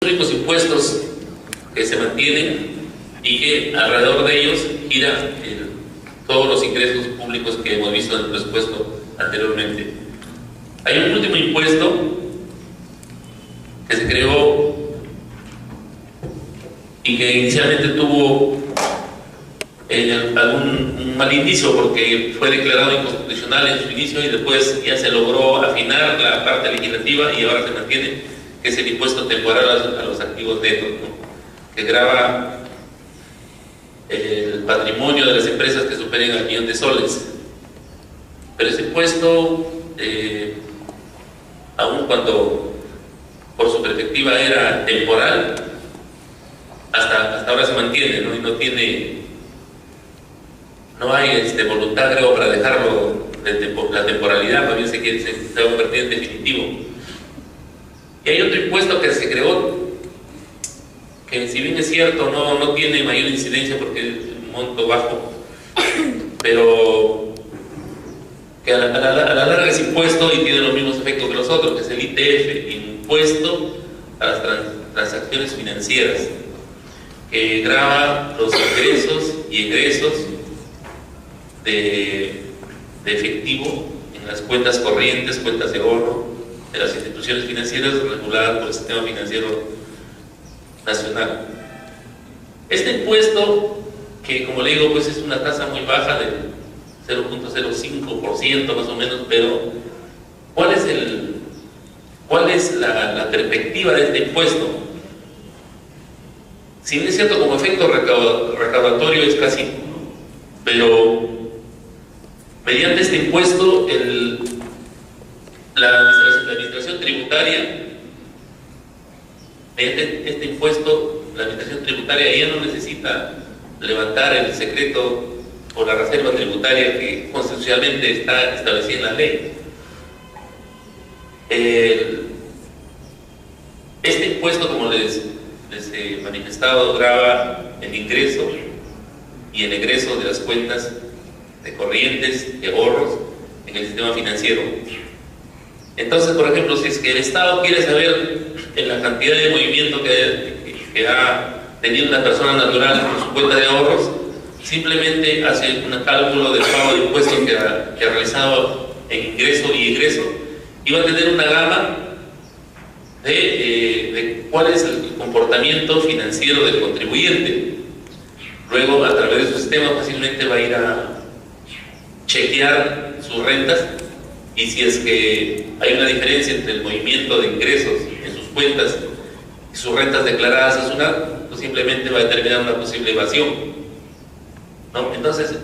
únicos impuestos que se mantienen y que alrededor de ellos giran todos los ingresos públicos que hemos visto en el presupuesto anteriormente. Hay un último impuesto que se creó y que inicialmente tuvo algún mal inicio porque fue declarado inconstitucional en su inicio y después ya se logró afinar la parte legislativa y ahora se mantiene, que es el impuesto temporal a los activos netos, ¿no? Que grava el patrimonio de las empresas que superen al millón de soles. Pero ese impuesto, aun cuando por su perspectiva era temporal, hasta ahora se mantiene, ¿no? Y no hay voluntad, creo, para dejarlo la temporalidad, también se va a convertir en definitivo. Y hay otro impuesto que se creó, que si bien es cierto no tiene mayor incidencia porque es un monto bajo, pero que a la larga es impuesto y tiene los mismos efectos que los otros, que es el ITF, impuesto a las transacciones financieras, que grava los ingresos y egresos de efectivo en las cuentas corrientes, cuentas de ahorro de las instituciones financieras reguladas por el sistema financiero nacional. Este impuesto, que como le digo, pues es una tasa muy baja de 0.05% más o menos, pero ¿cuál es la perspectiva de este impuesto? Si bien es cierto, como efecto recaudatorio es casi, pero mediante este impuesto la administración tributaria, mediante este impuesto, la administración tributaria ya no necesita levantar el secreto o la reserva tributaria que constitucionalmente está establecida en la ley. Este impuesto, como les he manifestado, grava el ingreso y el egreso de las cuentas de corrientes, de ahorros en el sistema financiero. Entonces, por ejemplo, si es que el Estado quiere saber la cantidad de movimiento que ha tenido una persona natural en su cuenta de ahorros, simplemente hace un cálculo del pago de impuestos que ha realizado en ingreso y egreso, y va a tener una gama de cuál es el comportamiento financiero del contribuyente. Luego, a través de su sistema, fácilmente va a ir a chequear sus rentas, y si es que hay una diferencia entre el movimiento de ingresos en sus cuentas y sus rentas declaradas a SUNAT, pues simplemente va a determinar una posible evasión, ¿no? Entonces,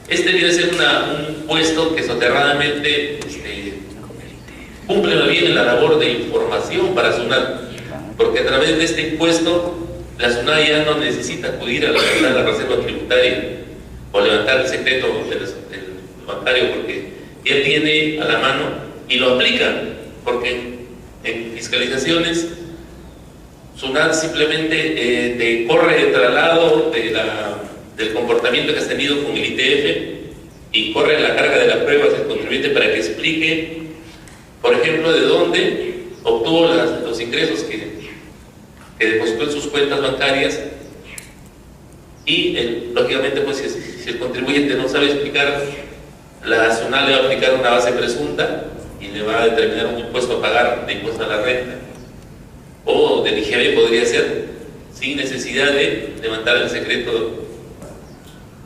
este viene a ser un puesto que soterradamente cumple muy bien en la labor de información para SUNAT, porque a través de este impuesto la SUNAT ya no necesita acudir a levantar la reserva tributaria o levantar el secreto del bancario, porque ya tiene a la mano y lo aplica, porque en fiscalizaciones SUNAT simplemente te corre el traslado del comportamiento que has tenido con el ITF y corre la carga de las pruebas del contribuyente para que explique, por ejemplo, de dónde obtuvo los ingresos que depositó en sus cuentas bancarias. Y lógicamente, pues si el contribuyente no sabe explicar, la SUNAT le va a aplicar una base presunta y le va a determinar un impuesto a pagar de impuesto a la renta, o del IGB podría ser, sin necesidad de levantar el secreto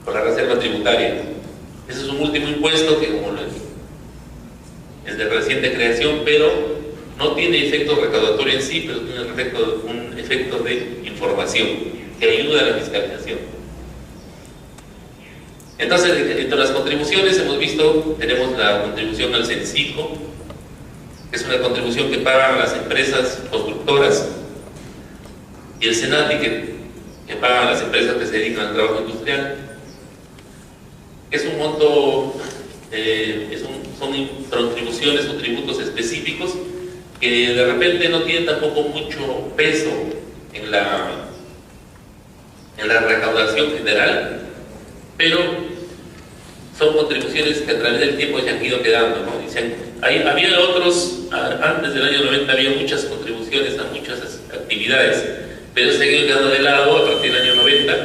por la reserva tributaria. Ese es un último impuesto que, como es de reciente creación, pero no tiene efecto recaudatorio en sí, pero tiene un efecto de información que ayuda a la fiscalización. Entonces, entre las contribuciones hemos visto, tenemos la contribución al CENCICO, que es una contribución que pagan las empresas constructoras, y el SENATI, que pagan las empresas que se dedican al trabajo industrial. Es un monto, son contribuciones o tributos específicos que de repente no tienen tampoco mucho peso en la recaudación general, pero son contribuciones que a través del tiempo se han ido quedando, ¿no? Había otros, antes del año 90 había muchas contribuciones a muchas actividades, pero se han ido quedando de lado a partir del año 90,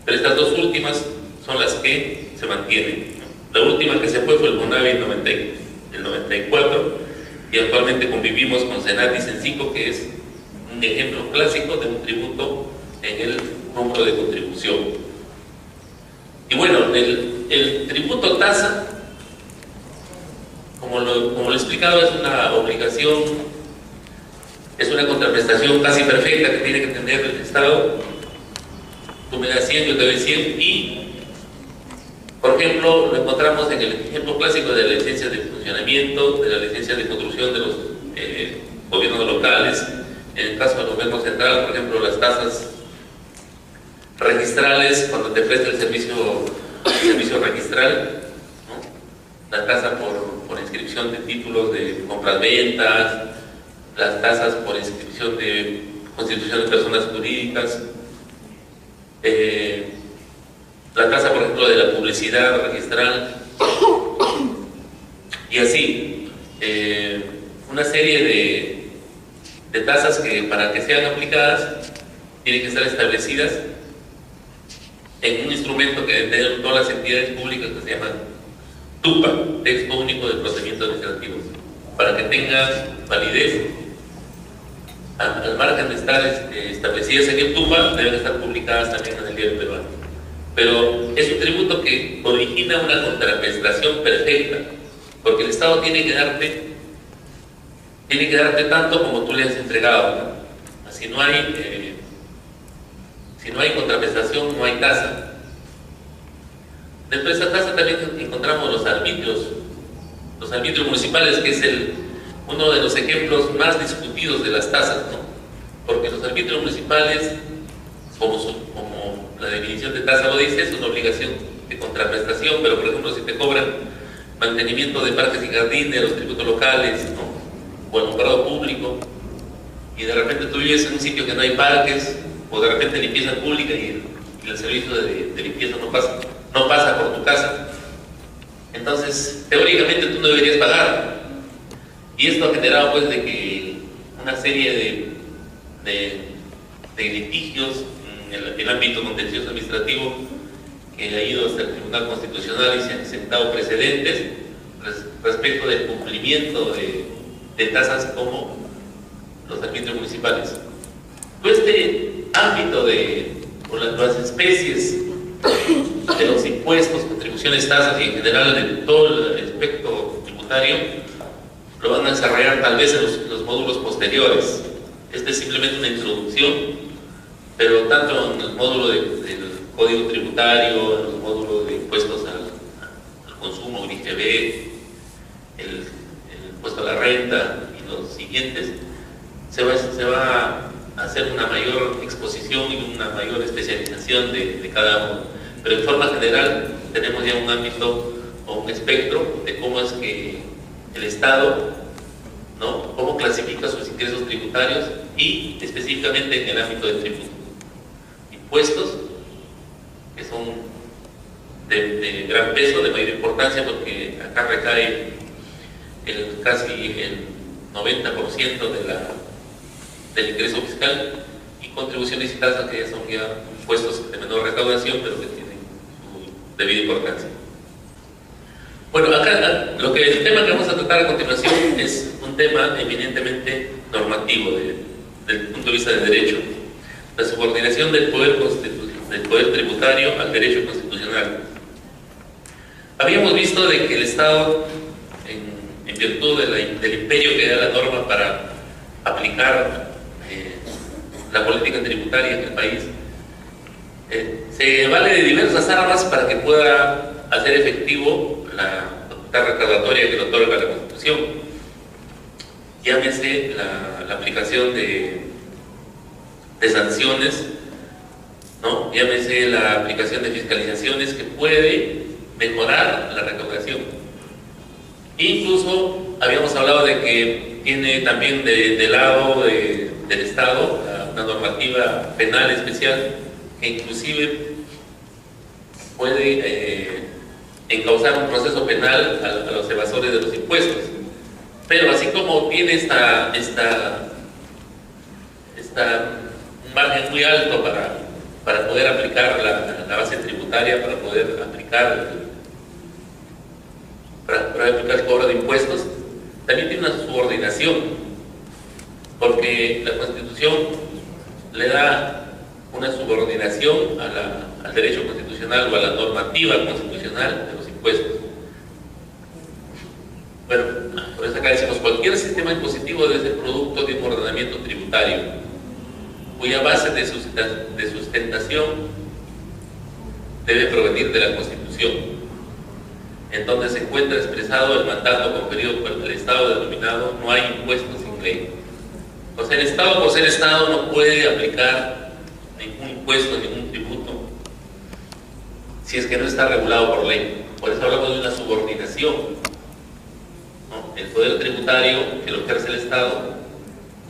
pero estas dos últimas son las que se mantienen. La última que se fue el Bonavi en el 94, y actualmente convivimos con Senat y Sencico, que es un ejemplo clásico de un tributo en el rubro de contribución. Y bueno, el tributo tasa, como lo he explicado, es una obligación, es una contraprestación casi perfecta que tiene que tener el Estado. Tú me das 100, yo te doy 100, y por ejemplo, lo encontramos en el ejemplo clásico de la licencia de funcionamiento, de la licencia de construcción de los gobiernos locales. En el caso del gobierno central, por ejemplo, las tasas registrales, cuando te presta el servicio registral, ¿no? La tasa por inscripción de títulos de compras-ventas, las tasas por inscripción de constitución de personas jurídicas, la tasa, por ejemplo, de la publicidad registral, y así una serie de tasas que, para que sean aplicadas, tienen que estar establecidas en un instrumento que deben todas las entidades públicas, que se llama TUPA, Texto Único de Procedimientos Administrativos, para que tenga validez. Al margen de estar establecidas en el TUPA, deben estar publicadas también en el Diario Peruano. Pero es un tributo que origina una contraprestación perfecta, porque el Estado tiene que darte tanto como tú le has entregado, ¿no? Si no hay contraprestación, no hay tasa. Dentro de esa tasa también encontramos los arbitrios municipales, que es uno de los ejemplos más discutidos de las tasas, ¿no? Porque los arbitrios municipales, como la definición de tasa lo dice, es una obligación de contraprestación, pero por ejemplo, si te cobran mantenimiento de parques y jardines, los tributos locales, ¿no? O alumbrado público, y de repente tú vives en un sitio que no hay parques, o de repente limpieza pública y el servicio de limpieza no pasa por tu casa, entonces teóricamente tú no deberías pagar. Y esto ha generado pues de que una serie de litigios en el ámbito contencioso administrativo, que ha ido hasta el Tribunal Constitucional, y se han sentado precedentes respecto del cumplimiento de tasas como los arbitrios municipales. Todo este ámbito o las especies de los impuestos, contribuciones, tasas y en general de todo el espectro tributario, lo van a desarrollar tal vez en los módulos posteriores. Este es simplemente una introducción, pero tanto en el módulo del Código Tributario, en los módulos de impuestos al consumo, el IGB, el impuesto a la renta y los siguientes, se va a hacer una mayor exposición y una mayor especialización de cada uno. Pero en forma general tenemos ya un ámbito o un espectro de cómo es que el Estado, ¿no?, cómo clasifica sus ingresos tributarios, y específicamente en el ámbito de tributos. Impuestos, que son de gran peso, de mayor importancia, porque acá recae casi el 90% del ingreso fiscal, y contribuciones y tasas, que ya son impuestos de menor recaudación, pero que tienen su debida importancia. Bueno, acá el tema que vamos a tratar a continuación es un tema eminentemente normativo desde el punto de vista del derecho: la subordinación del poder tributario al derecho constitucional. Habíamos visto de que el Estado, en virtud del imperio que da la norma para aplicar la política tributaria en el país, se vale de diversas armas para que pueda hacer efectivo la facultad recaudatoria que le otorga la Constitución. Llámese la aplicación de sanciones, ¿no? Llámese la aplicación de fiscalizaciones, que puede mejorar la recaudación. Incluso habíamos hablado de que tiene también del lado del Estado una normativa penal especial, que inclusive puede encauzar un proceso penal a los evasores de los impuestos. Pero así como tiene esta está un margen muy alto para poder aplicar la base tributaria, para poder aplicar el cobro de impuestos. También tiene una subordinación, porque la Constitución le da una subordinación al derecho constitucional o a la normativa constitucional de los impuestos. Bueno, por eso acá decimos, cualquier sistema impositivo debe ser producto de un ordenamiento tributario, cuya base de sustentación debe provenir de la Constitución, en donde se encuentra expresado el mandato conferido por el Estado denominado no hay impuestos sin ley. O sea, el Estado, por ser Estado, no puede aplicar ningún impuesto, ningún tributo, si es que no está regulado por ley. Por eso hablamos de una subordinación, ¿no? El poder tributario que lo ejerce el Estado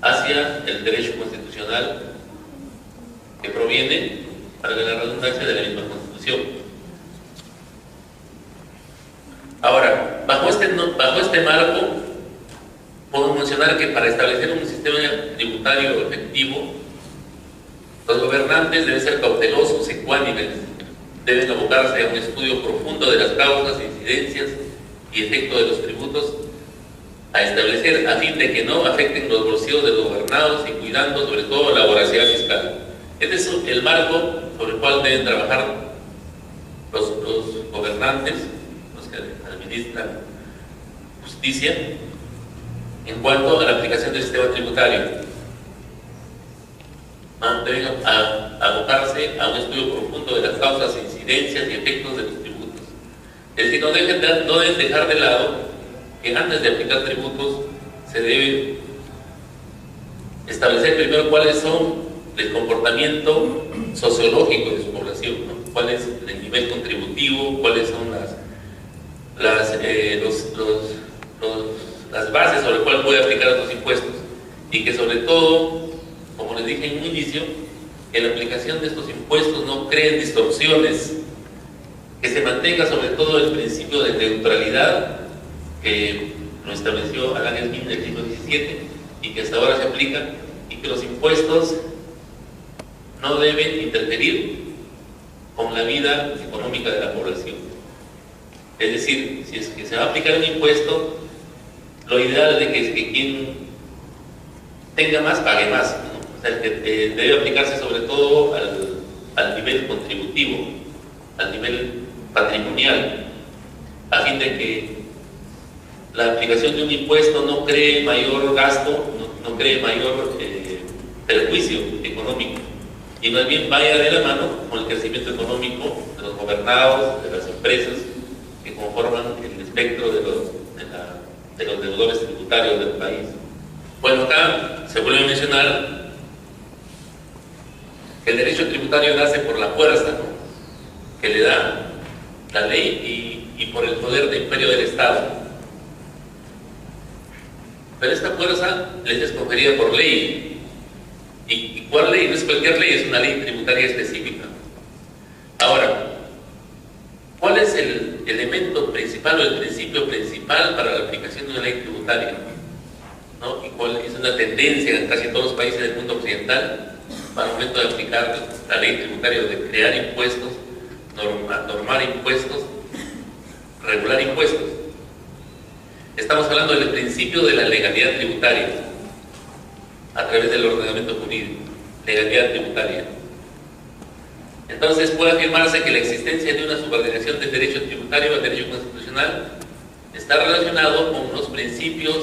hacia el derecho constitucional que proviene, para la redundancia, de la misma Constitución. Ahora, bajo este marco, podemos mencionar que para establecer un sistema tributario efectivo, los gobernantes deben ser cautelosos, ecuánimes, deben abocarse a un estudio profundo de las causas, incidencias y efectos de los tributos a establecer, a fin de que no afecten los bolsillos de los gobernados y cuidando sobre todo la voracidad fiscal. Este es el marco sobre el cual deben trabajar los gobernantes, los que administran justicia, en cuanto a la aplicación del sistema tributario. Deben abocarse a un estudio profundo de las causas, incidencias y efectos de los tributos. Es decir, no deben dejar de lado que antes de aplicar tributos se debe establecer primero cuáles son el comportamiento sociológico de su población, ¿no? Cuál es el nivel contributivo, cuáles son las bases sobre las cuales puede aplicar los impuestos, y que sobre todo, como les dije en un inicio, que la aplicación de estos impuestos no creen distorsiones, que se mantenga sobre todo el principio de neutralidad que lo estableció Adam Smith en el siglo XVII y que hasta ahora se aplica, y que los impuestos no deben interferir con la vida económica de la población. Es decir, si es que se va a aplicar un impuesto, lo ideal es que quien tenga más pague más, ¿no? O sea, debe aplicarse sobre todo al nivel contributivo, al nivel patrimonial, a fin de que la aplicación de un impuesto no cree mayor gasto, no cree mayor perjuicio económico, y más bien vaya de la mano con el crecimiento económico de los gobernados, de las empresas que conforman el espectro de los deudores tributarios del país. Bueno, acá se vuelve a mencionar que el derecho tributario nace por la fuerza, ¿no?, que le da la ley y por el poder de imperio del Estado. Pero esta fuerza les es conferida por ley. ¿Y cuál ley? No es cualquier ley, es una ley tributaria específica. Ahora, ¿cuál es el elemento principal o el principio principal para la aplicación de una ley tributaria? ¿No? Y cuál es una tendencia en casi todos los países del mundo occidental para el momento de aplicar la ley tributaria, de crear impuestos, normar impuestos, regular impuestos. Estamos hablando del principio de la legalidad tributaria a través del ordenamiento jurídico, legalidad tributaria. Entonces puede afirmarse que la existencia de una subordinación del derecho tributario al derecho constitucional está relacionado con los principios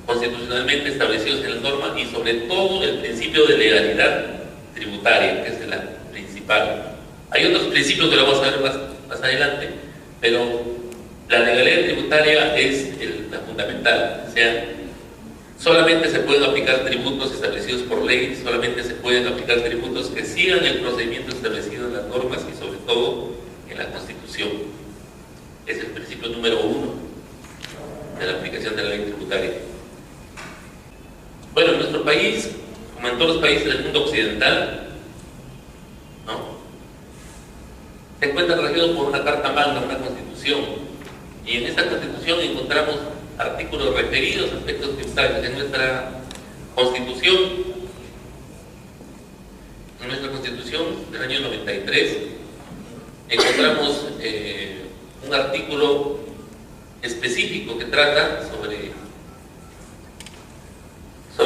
constitucionalmente establecidos en la norma, y sobre todo el principio de legalidad tributaria, que es la principal. Hay otros principios que lo vamos a ver más adelante, pero la legalidad tributaria es la fundamental. O sea, solamente se pueden aplicar tributos establecidos por ley, solamente se pueden aplicar tributos que sigan el procedimiento establecido en las normas y sobre todo en la Constitución. Es el principio número 1 de la aplicación de la ley tributaria. Bueno, en nuestro país, como en todos los países del mundo occidental, ¿no?, se encuentra regido por una Carta Magna, una Constitución, y en esta Constitución encontramos artículos referidos a aspectos tributarios. En nuestra Constitución Constitución del año 93 encontramos un artículo específico que trata sobre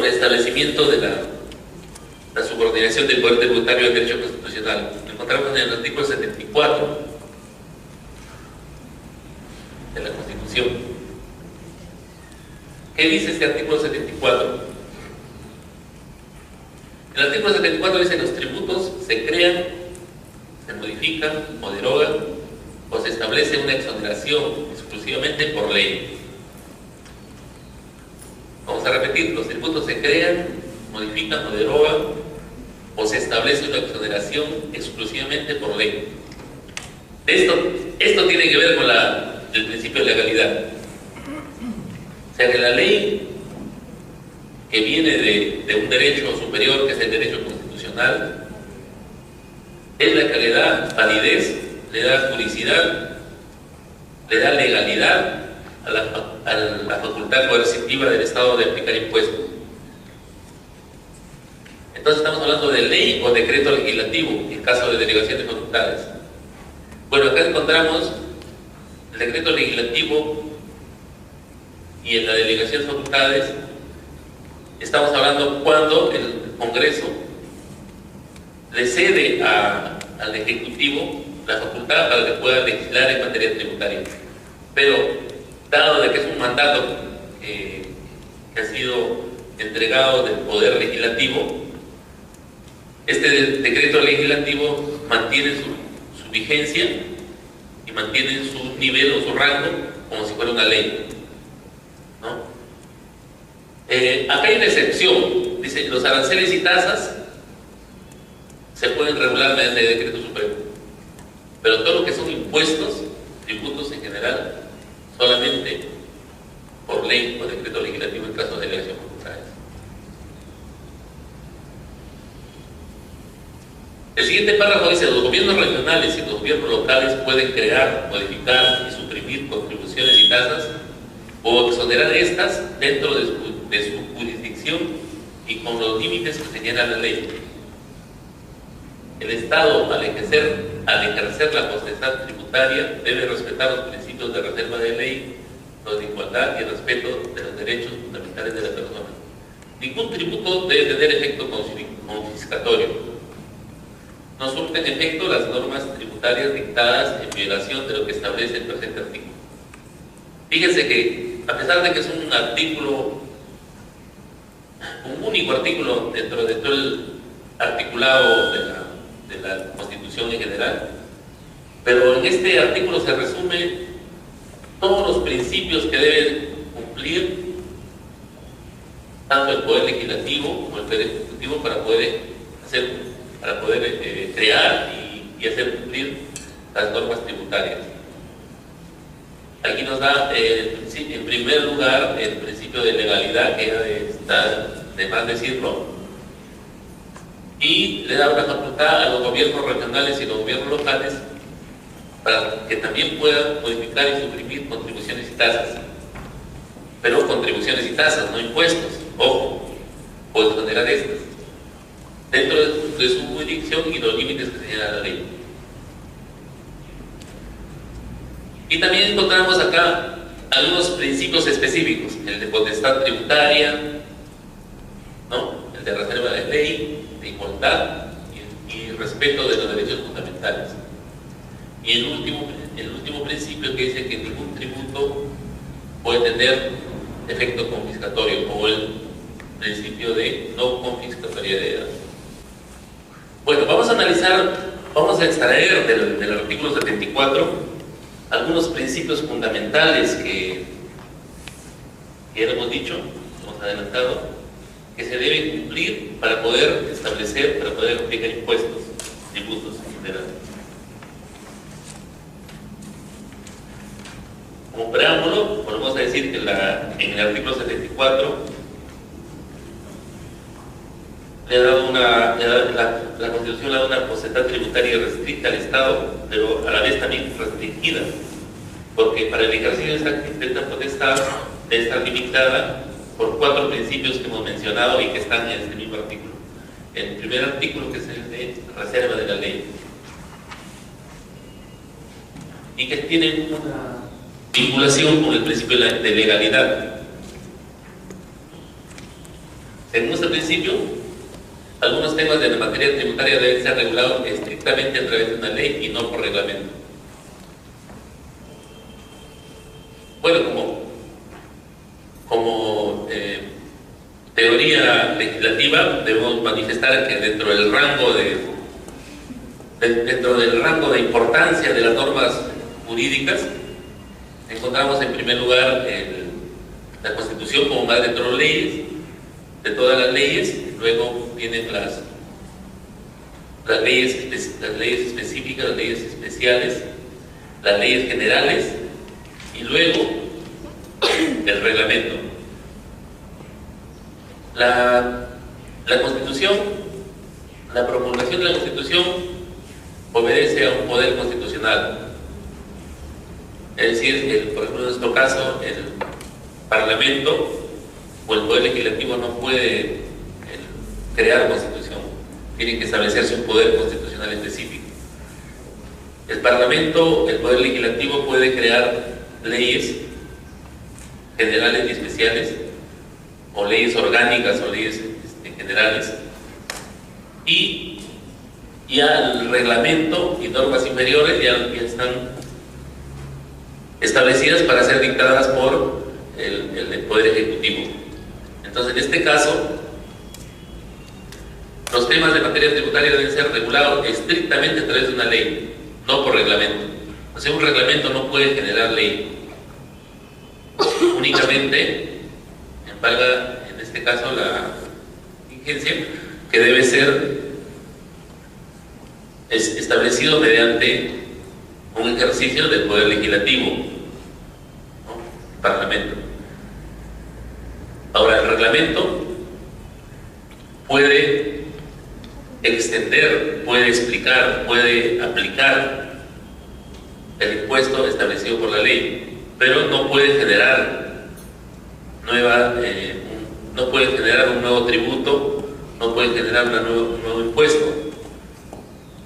establecimiento de la subordinación del poder tributario al derecho constitucional. Lo encontramos en el artículo 74 de la Constitución. ¿Qué dice este artículo 74? El artículo 74 dice que los tributos se crean, se modifican o derogan o se establece una exoneración exclusivamente por ley. Vamos a repetir, los tributos se crean, modifican o derogan o se establece una exoneración exclusivamente por ley. Esto tiene que ver con el principio de legalidad. O sea que la ley que viene de un derecho superior, que es el derecho constitucional, es la que le da validez, le da juridicidad, le da legalidad a la facultad coercitiva del Estado de aplicar impuestos. Entonces estamos hablando de ley o decreto legislativo en caso de delegación de facultades. Bueno, acá encontramos el decreto legislativo y en la delegación de facultades. Estamos hablando cuando el Congreso le cede al Ejecutivo la facultad para que pueda legislar en materia tributaria. Pero, dado de que es un mandato que ha sido entregado del Poder Legislativo, este decreto legislativo mantiene su vigencia y mantiene su nivel o su rango como si fuera una ley, ¿no? Acá hay una excepción. Dice, los aranceles y tasas se pueden regular mediante decreto supremo, pero todo lo que son impuestos, tributos en general, solamente por ley o decreto legislativo en caso de delegación de facultades. El siguiente párrafo dice, los gobiernos regionales y los gobiernos locales pueden crear, modificar y suprimir contribuciones y tasas o exonerar estas dentro de su jurisdicción y con los límites que señala la ley. El Estado, al ejercer la potestad tributaria, debe respetar los principios de reserva de ley, los de igualdad y el respeto de los derechos fundamentales de la persona. Ningún tributo debe tener efecto confiscatorio. No surten efecto las normas tributarias dictadas en violación de lo que establece el presente artículo. Fíjense que, a pesar de que es un artículo, un único artículo dentro de todo el articulado de la Constitución en general, pero en este artículo se resumen todos los principios que deben cumplir tanto el Poder Legislativo como el Poder Ejecutivo para poder crear y hacer cumplir las normas tributarias. Aquí nos da, en primer lugar, el principio de legalidad, que ya está de más decirlo, y le da una facultad a los gobiernos regionales y los gobiernos locales para que también puedan modificar y suprimir contribuciones y tasas. Pero contribuciones y tasas, no impuestos, ojo, o exonerar estas, dentro de su jurisdicción y los límites que señala la ley. Y también encontramos acá algunos principios específicos, el de potestad tributaria, ¿no? El de reserva de ley, de igualdad y respeto de los derechos fundamentales. Y el último principio que dice que ningún tributo puede tener efecto confiscatorio, o el principio de no confiscatoriedad. Bueno, vamos a extraer del artículo 74 algunos principios fundamentales que ya hemos dicho, hemos adelantado, que se deben cumplir para poder establecer, para poder aplicar impuestos, tributos en general. Como preámbulo, volvemos a decir que en el artículo 74 la Constitución le da una potestad tributaria restricta al Estado, pero a la vez también restringida, porque para el ejercicio de esta potestad debe estar limitada por 4 principios que hemos mencionado y que están en este mismo artículo. el primer artículo, que es el de reserva de la ley, y que tienen una vinculación con el principio de legalidad. Según este principio, algunos temas de la materia tributaria deben ser regulados estrictamente a través de una ley y no por reglamento. Bueno, como teoría legislativa debemos manifestar que dentro del rango de importancia de las normas jurídicas encontramos en primer lugar la Constitución como madre de todas las leyes. Luego vienen las leyes específicas, las leyes especiales, las leyes generales y luego el reglamento. La Constitución, la promulgación de la Constitución obedece a un poder constitucional. Es decir, por ejemplo, en nuestro caso, el Parlamento o el Poder Legislativo no puede crear Constitución, tiene que establecerse un poder constitucional específico. El Parlamento, el Poder Legislativo puede crear leyes generales y especiales, o leyes orgánicas o leyes generales, y ya el reglamento y normas inferiores ya están establecidas para ser dictadas por el Poder Ejecutivo. Entonces, en este caso, los temas de materia tributaria deben ser regulados estrictamente a través de una ley, no por reglamento. O sea, un reglamento no puede generar ley. Únicamente, valga en este caso la vigencia, que debe ser establecido mediante un ejercicio del Poder Legislativo, ¿no? Parlamento. Ahora, el reglamento puede extender, puede explicar, puede aplicar el impuesto establecido por la ley, pero no puede generar no puede generar un nuevo tributo, no puede generar un nuevo impuesto.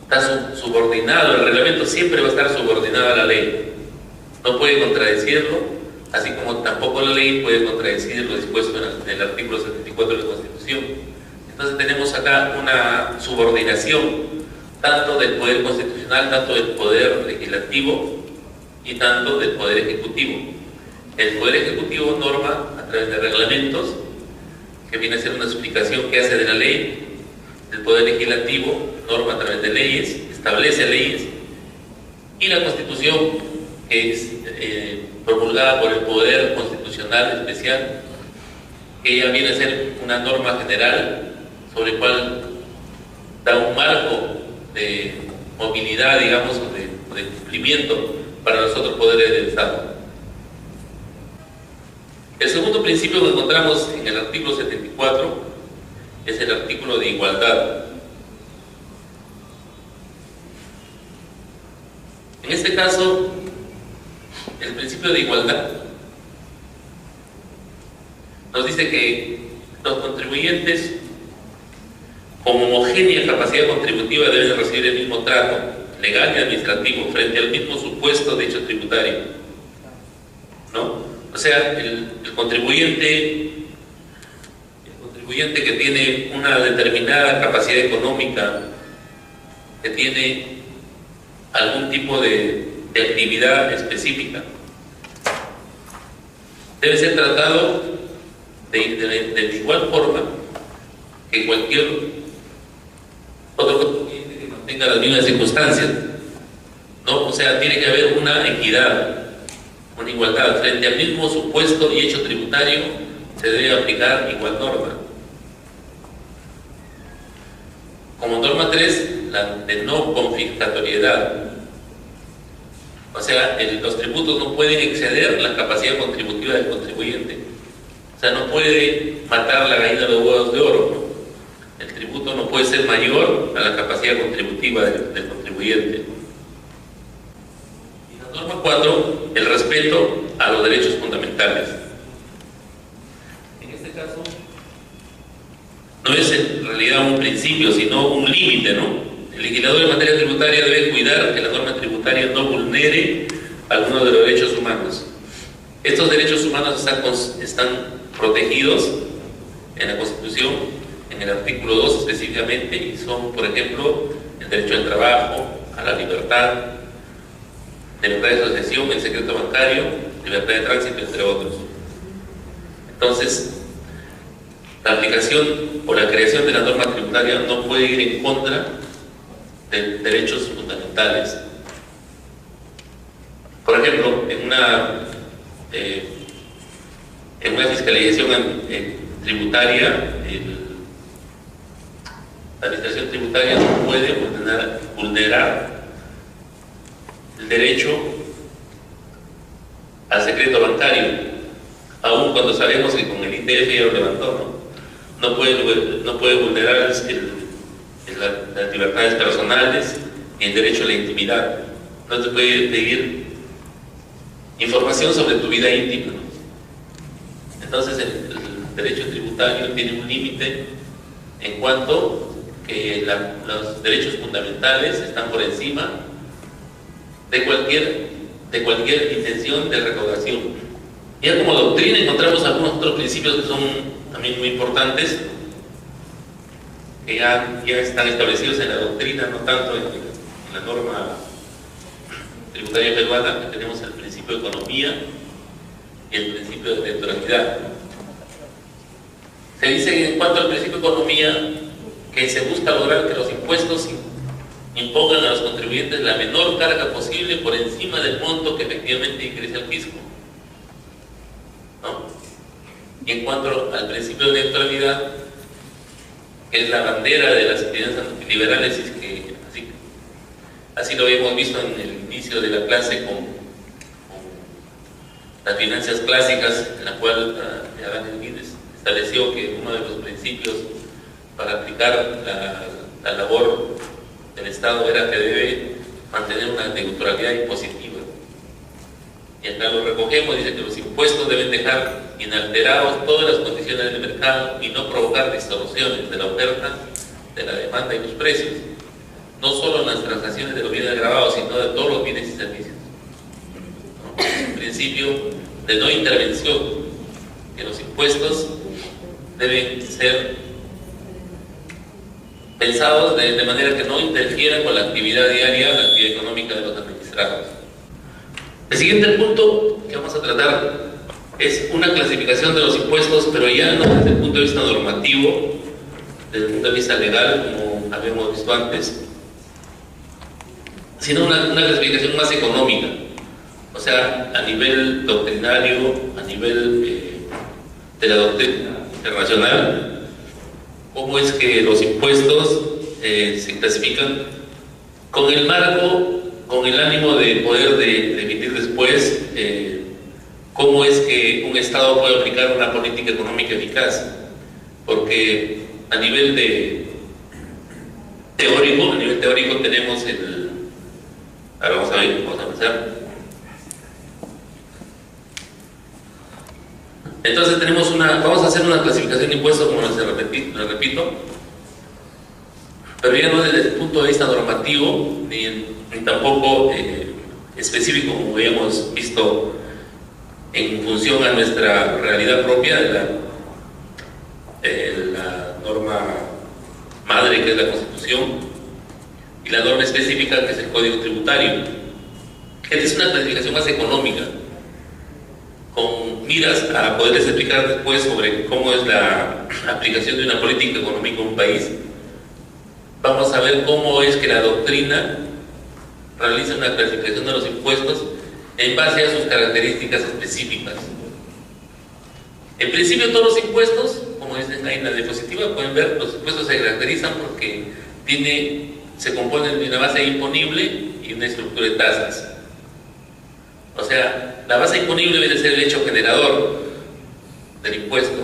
Está subordinado, el reglamento siempre va a estar subordinado a la ley, no puede contradecirlo, así como tampoco la ley puede contradecir lo dispuesto en el artículo 74 de la Constitución. Entonces tenemos acá una subordinación tanto del poder constitucional, tanto del poder legislativo y tanto del poder ejecutivo. El poder ejecutivo norma a través de reglamentos, que viene a ser una explicación que hace de la ley. El poder legislativo norma a través de leyes, establece leyes, y la Constitución, que es promulgada por el Poder Constitucional Especial, que ya viene a ser una norma general sobre el cual da un marco de movilidad, digamos, o de cumplimiento para los otros poderes del Estado. El segundo principio que encontramos en el artículo 74 es el artículo de igualdad. En este caso, el principio de igualdad nos dice que los contribuyentes con homogénea capacidad contributiva deben recibir el mismo trato legal y administrativo frente al mismo supuesto de hecho tributario, ¿no? O sea, el contribuyente que tiene una determinada capacidad económica, que tiene algún tipo de actividad específica, debe ser tratado de igual forma que cualquier otro contribuyente que mantenga las mismas circunstancias, ¿no? O sea, tiene que haber una equidad, una igualdad. Frente al mismo supuesto y hecho tributario se debe aplicar igual norma. Como norma 3, la de no confiscatoriedad. O sea, los tributos no pueden exceder la capacidad contributiva del contribuyente. O sea, no puede matar la gallina de los huevos de oro, ¿no? El tributo no puede ser mayor a la capacidad contributiva del contribuyente. Y la norma 4, el respeto a los derechos fundamentales. En este caso, no es el realidad un principio, sino un límite, ¿no? El legislador en materia tributaria debe cuidar que la norma tributaria no vulnere algunos de los derechos humanos. Estos derechos humanos están protegidos en la Constitución, en el artículo 2 específicamente, y son, por ejemplo, el derecho al trabajo, a la libertad de asociación, el secreto bancario, libertad de tránsito, entre otros. Entonces, la aplicación o la creación de la norma tributaria no puede ir en contra de derechos fundamentales. Por ejemplo, en una fiscalización tributaria, la administración tributaria no puede vulnerar el derecho al secreto bancario, aun cuando sabemos que con el ITF ya lo levantó, ¿no? No puede vulnerar las libertades personales ni el derecho a la intimidad. No te puede pedir información sobre tu vida íntima, ¿no? Entonces el derecho tributario tiene un límite en cuanto que los derechos fundamentales están por encima de cualquier intención de recaudación. Ya como doctrina encontramos algunos otros principios que son también muy importantes, que ya están establecidos en la doctrina, no tanto en la norma tributaria peruana, que tenemos el principio de economía y el principio de neutralidad. Se dice en cuanto al principio de economía que se busca lograr que los impuestos impongan a los contribuyentes la menor carga posible por encima del monto que efectivamente ingresa al fisco, ¿no? Y en cuanto al principio de neutralidad, que es la bandera de las entidades antiliberales, y que así lo habíamos visto en el inicio de la clase con las finanzas clásicas, en la cual Adam Guinness estableció que uno de los principios para aplicar la labor del Estado era que debe mantener una neutralidad impositiva. Y acá lo recogemos, dice que los impuestos deben dejar inalterados todas las condiciones del mercado y no provocar distorsiones de la oferta, de la demanda y los precios, no solo en las transacciones de los bienes gravados, sino de todos los bienes y servicios, ¿no? Es un principio de no intervención, que los impuestos deben ser pensados de manera que no interfieran con la actividad diaria, la actividad económica de los administrados. El siguiente punto que vamos a tratar es una clasificación de los impuestos, pero ya no desde el punto de vista normativo, desde el punto de vista legal, como habíamos visto antes, sino una clasificación más económica, o sea, a nivel doctrinario, a nivel de la doctrina internacional. Cómo es que los impuestos se clasifican con el marco, con el ánimo de poder definir después cómo es que un Estado puede aplicar una política económica eficaz. Porque a nivel teórico tenemos ahora vamos a empezar. Entonces vamos a hacer una clasificación de impuestos, como les repito, pero ya no desde el punto de vista normativo, ni tampoco específico, como habíamos visto, en función a nuestra realidad propia de la norma madre, que es la Constitución, y la norma específica, que es el Código Tributario. Esta es una clasificación más económica, con miras a poderles explicar después sobre cómo es la aplicación de una política económica en un país. Vamos a ver cómo es que la doctrina realiza una clasificación de los impuestos en base a sus características específicas. En principio, todos los impuestos, como dicen ahí en la diapositiva, pueden ver, los impuestos se caracterizan porque se componen de una base imponible y una estructura de tasas. O sea, la base imponible debe ser el hecho generador del impuesto,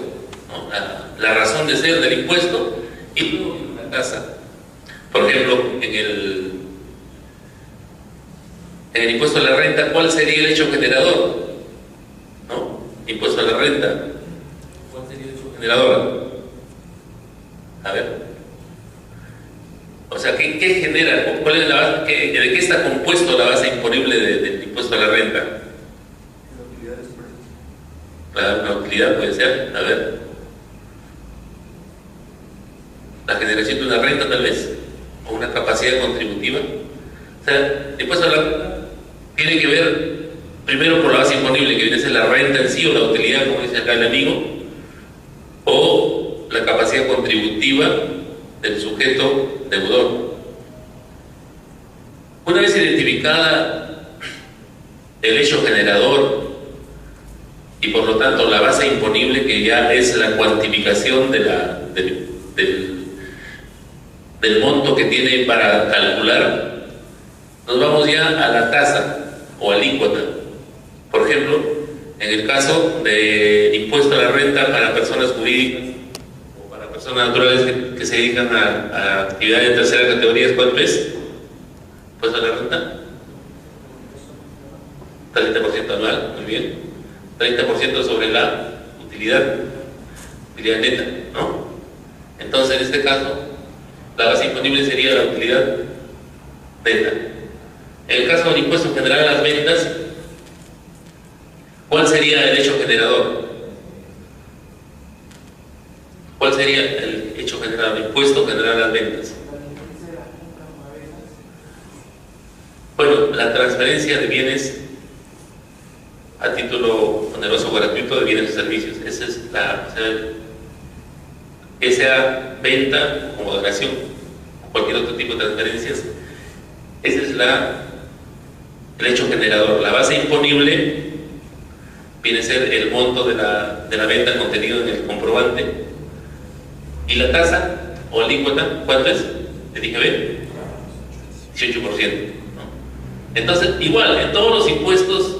¿no? La razón de ser del impuesto, y luego la tasa. Por ejemplo, en el impuesto a la renta, ¿cuál sería el hecho generador? ¿No? Impuesto a la renta, ¿cuál sería el hecho generador? A ver. O sea, ¿qué genera? ¿Cuál es la base? ¿De qué está compuesto la base imponible del impuesto a la renta? Una utilidad puede ser, a ver, la generación de una renta tal vez, o una capacidad contributiva. O sea, el impuesto a la renta tiene que ver primero por la base imponible, que viene a ser la renta en sí o la utilidad, como dice acá el amigo, o la capacidad contributiva del sujeto deudor. Una vez identificada el hecho generador y por lo tanto la base imponible, que ya es la cuantificación del monto que tiene para calcular, nos vamos ya a la tasa o alícuota. Por ejemplo, en el caso de impuesto a la renta para personas jurídicas o para personas naturales que se dedican a actividades de tercera categoría, ¿cuánto es? Impuesto a la renta 30% anual, muy bien. 30% sobre la utilidad neta, ¿no? Entonces, en este caso, la base imponible sería la utilidad neta. En el caso del impuesto general a las ventas, ¿cuál sería el hecho generador? ¿Cuál sería el hecho generador, el impuesto general a las ventas? Bueno, la transferencia de bienes a título oneroso o gratuito de bienes y servicios. Esa es esa venta como donación o cualquier otro tipo de transferencias. Ese es el hecho generador. La base imponible viene a ser el monto de la venta contenido en el comprobante. Y la tasa o alícuota, ¿cuánto es? ¿Te dije B? 18%, ¿no? Entonces, igual, en todos los impuestos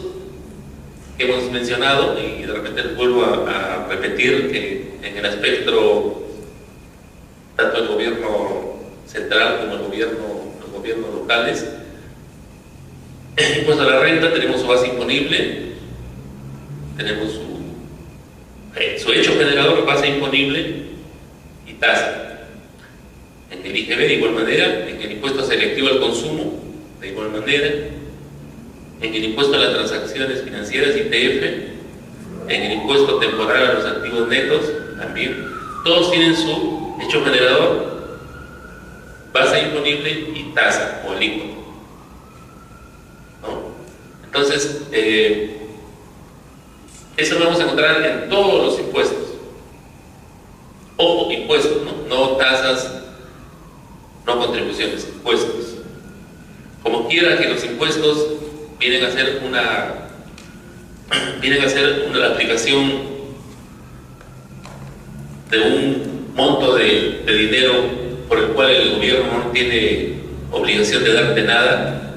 que hemos mencionado, y de repente vuelvo a repetir que en el espectro, tanto el gobierno central como los gobiernos locales, el impuesto a la renta tenemos su base imponible, tenemos su hecho generador, base imponible y tasa. En el IGB de igual manera, en el impuesto selectivo al consumo de igual manera, en el impuesto a las transacciones financieras, ITF, en el impuesto temporal a los activos netos, también. Todos tienen su hecho generador, base imponible y tasa o alícuota, ¿no? Entonces, eso lo vamos a encontrar en todos los impuestos. Ojo, impuestos, no tasas, no contribuciones, impuestos. Como quiera que los impuestos vienen a ser la aplicación de un monto de dinero por el cual el gobierno no tiene obligación de darte nada,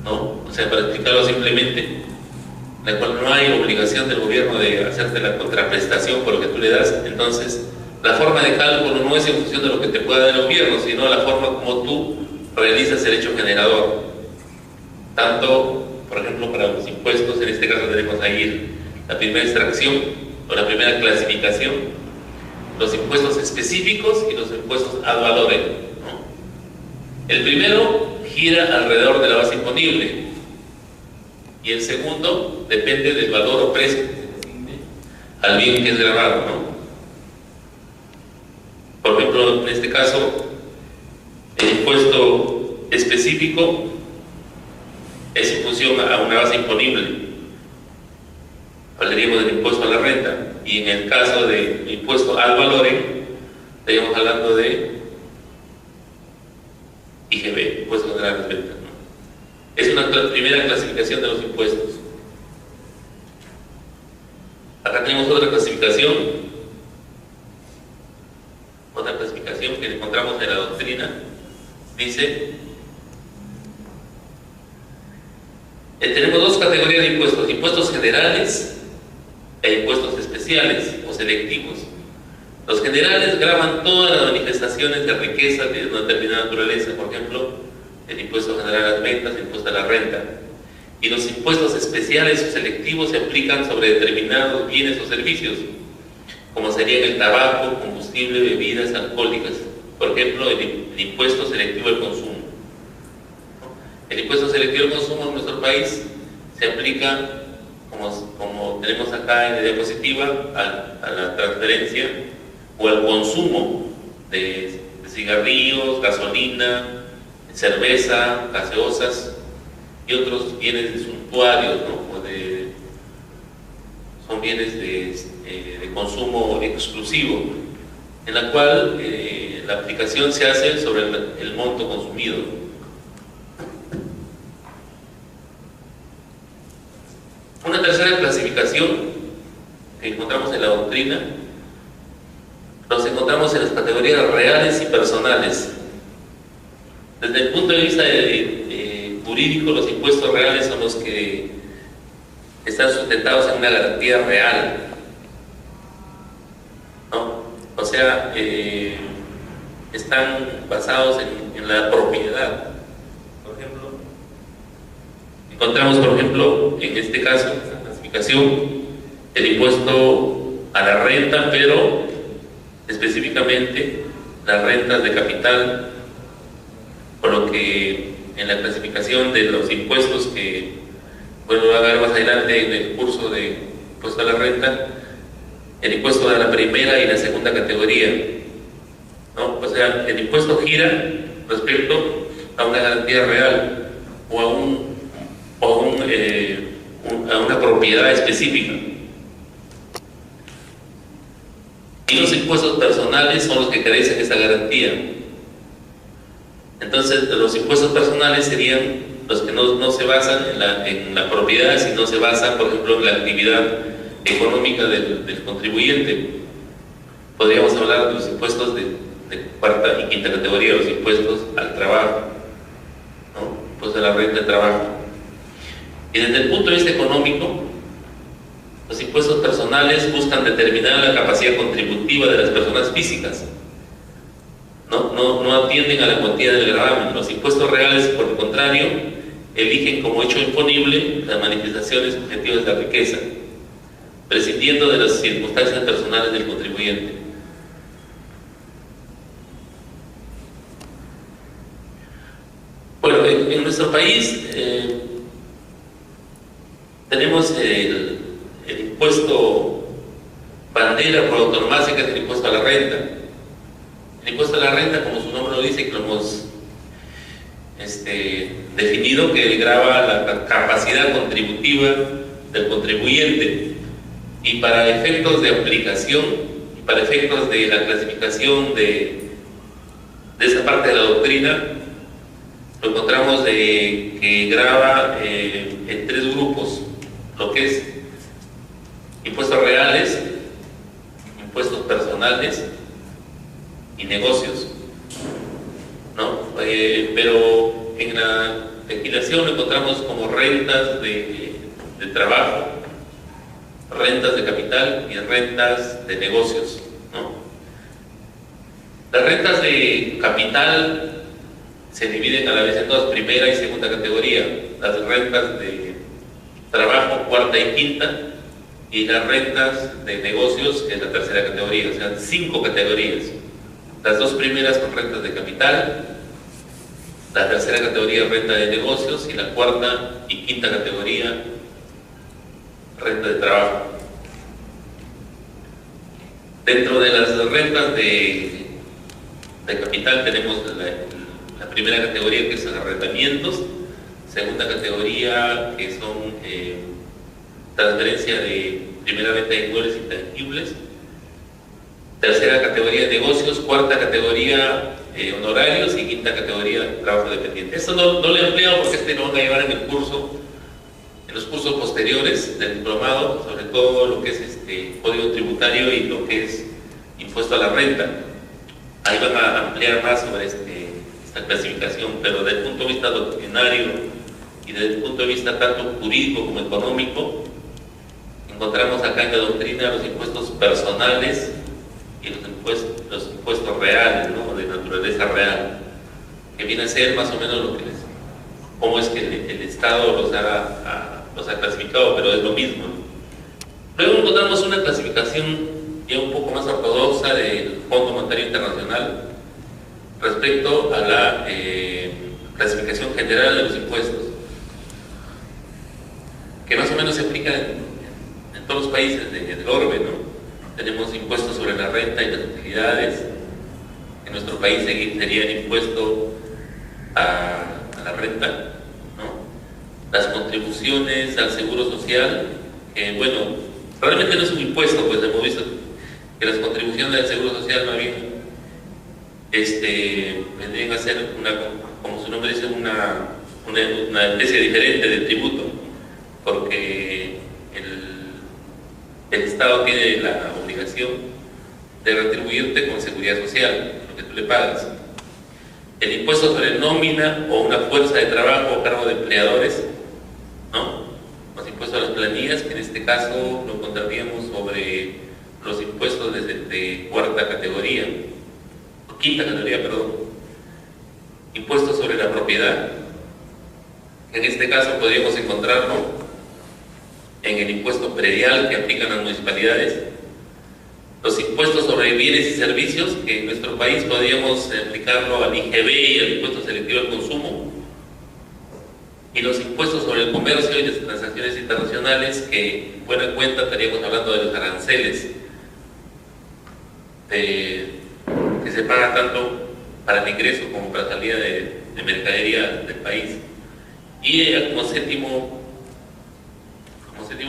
¿no? O sea, para explicarlo simplemente, en la cual no hay obligación del gobierno de hacerte la contraprestación por lo que tú le das. Entonces, la forma de cálculo no es en función de lo que te pueda dar el gobierno, sino la forma como tú realizas el hecho generador. Tanto, por ejemplo, para los impuestos, en este caso tenemos ahí la primera extracción o la primera clasificación, los impuestos específicos y los impuestos ad valorem, ¿no? El primero gira alrededor de la base imponible y el segundo depende del valor o precio al bien que es grabado, ¿no? Por ejemplo, en este caso, el impuesto específico es en función a una base imponible, hablaríamos del impuesto a la renta, y en el caso del impuesto ad valorem estaríamos hablando de IGB, impuesto general a las ventas, ¿no? Es una primera clasificación de los impuestos. Acá tenemos otra clasificación que encontramos en la doctrina. Dice: tenemos dos categorías de impuestos: impuestos generales e impuestos especiales o selectivos. Los generales gravan todas las manifestaciones de riqueza de una determinada naturaleza, por ejemplo, el impuesto general a las ventas, el impuesto a la renta. Y los impuestos especiales o selectivos se aplican sobre determinados bienes o servicios, como serían el tabaco, combustible, bebidas alcohólicas. Por ejemplo, el el impuesto selectivo al consumo. El impuesto selectivo al consumo en nuestro país se aplica, como tenemos acá en la diapositiva, a la transferencia o al consumo de cigarrillos, gasolina, cerveza, gaseosas y otros bienes suntuarios, ¿no? Son bienes de consumo exclusivo, en la cual la aplicación se hace sobre el monto consumido. Una tercera clasificación que encontramos en la doctrina, los encontramos en las categorías reales y personales. Desde el punto de vista jurídico, los impuestos reales son los que están sustentados en una garantía real, ¿no? O sea, están basados en la propiedad. Por ejemplo, encontramos, por ejemplo, en este caso, en esta clasificación, el impuesto a la renta, pero específicamente las rentas de capital, por lo que en la clasificación de los impuestos que va a ver más adelante en el curso de impuesto a la renta, el impuesto a la primera y la segunda categoría, ¿no? O sea, el impuesto gira respecto a una garantía real o a una propiedad específica. Y los impuestos personales son los que carecen de esa garantía. Entonces, los impuestos personales serían los que no se basan en la propiedad, sino se basan, por ejemplo, en la actividad económica del contribuyente. Podríamos hablar de los impuestos de cuarta y quinta categoría, los impuestos al trabajo, ¿no? Impuestos a la renta de trabajo. Y desde el punto de vista económico, los impuestos personales buscan determinar la capacidad contributiva de las personas físicas. No atienden a la cuantía del gravamen. Los impuestos reales, por el contrario, eligen como hecho imponible las manifestaciones objetivas de la riqueza, prescindiendo de las circunstancias personales del contribuyente. Bueno, en nuestro país tenemos el impuesto bandera por autonomía, que es el impuesto a la renta. El impuesto a la renta, como su nombre lo dice, que lo hemos definido, que grava la capacidad contributiva del contribuyente, y para efectos de aplicación y para efectos de la clasificación de esa parte de la doctrina, lo encontramos que grava en tres grupos, lo que es impuestos reales, impuestos personales y negocios, ¿no? Pero en la legislación lo encontramos como rentas de trabajo, rentas de capital y rentas de negocios, ¿no? Las rentas de capital se dividen a la vez en dos, primera y segunda categoría. Las rentas de trabajo, cuarta y quinta, y las rentas de negocios, que es la tercera categoría. O sea, 5 categorías. Las dos primeras son rentas de capital, la tercera categoría renta de negocios, y la cuarta y quinta categoría renta de trabajo. Dentro de las rentas de capital tenemos la primera categoría, que son arrendamientos, segunda categoría, que son transferencia de primera venta de inmuebles intangibles, tercera categoría negocios, cuarta categoría honorarios y quinta categoría trabajo dependiente. Esto no lo he empleado porque lo van a llevar en el curso, en los cursos posteriores del diplomado, sobre todo lo que es código tributario y lo que es impuesto a la renta. Ahí van a ampliar más sobre esta clasificación, pero desde el punto de vista doctrinario y desde el punto de vista tanto jurídico como económico, encontramos acá en la doctrina los impuestos personales y los impuestos reales, ¿no? De naturaleza real, que viene a ser más o menos lo que cómo es que el Estado los ha clasificado, pero es lo mismo, ¿no? Luego encontramos una clasificación ya un poco más ortodoxa del Fondo Monetario Internacional, respecto a la clasificación general de los impuestos, que más o menos se aplica en todos los países del orbe, ¿no? Tenemos impuestos sobre la renta y las utilidades. En nuestro país sería el impuesto a la renta, ¿no? Las contribuciones al seguro social, que bueno, realmente no es un impuesto, pues hemos visto que las contribuciones al seguro social más bien vendrían a ser como su nombre dice, una especie diferente de tributo, porque el Estado tiene la obligación de retribuirte con seguridad social, lo que tú le pagas. El impuesto sobre nómina o una fuerza de trabajo a cargo de empleadores, ¿no? Los impuestos a las planillas, que en este caso lo encontraríamos sobre los impuestos de cuarta categoría, o quinta categoría, perdón. Impuestos sobre la propiedad, que en este caso podríamos encontrarlo en el impuesto predial que aplican las municipalidades. Los impuestos sobre bienes y servicios, que en nuestro país podríamos aplicarlo al IGB y al impuesto selectivo al consumo. Y los impuestos sobre el comercio y las transacciones internacionales, que en buena cuenta estaríamos hablando de los aranceles que se paga tanto para el ingreso como para la salida de mercadería del país. Y como séptimo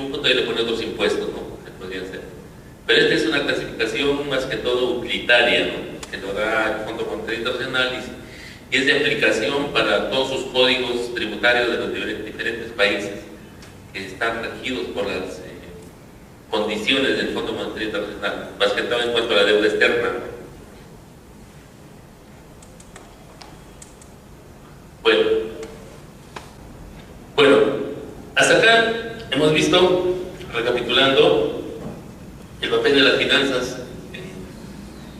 punto ahí le pone otros impuestos, ¿no? Que podrían ser. Pero esta es una clasificación más que todo utilitaria, ¿no? Que lo da el Fondo Monetario Internacional y es de aplicación para todos sus códigos tributarios de los diferentes países que están regidos por las condiciones del Fondo Monetario Internacional, más que todo en cuanto a la deuda externa. Bueno, hasta acá hemos visto, recapitulando, el papel de las finanzas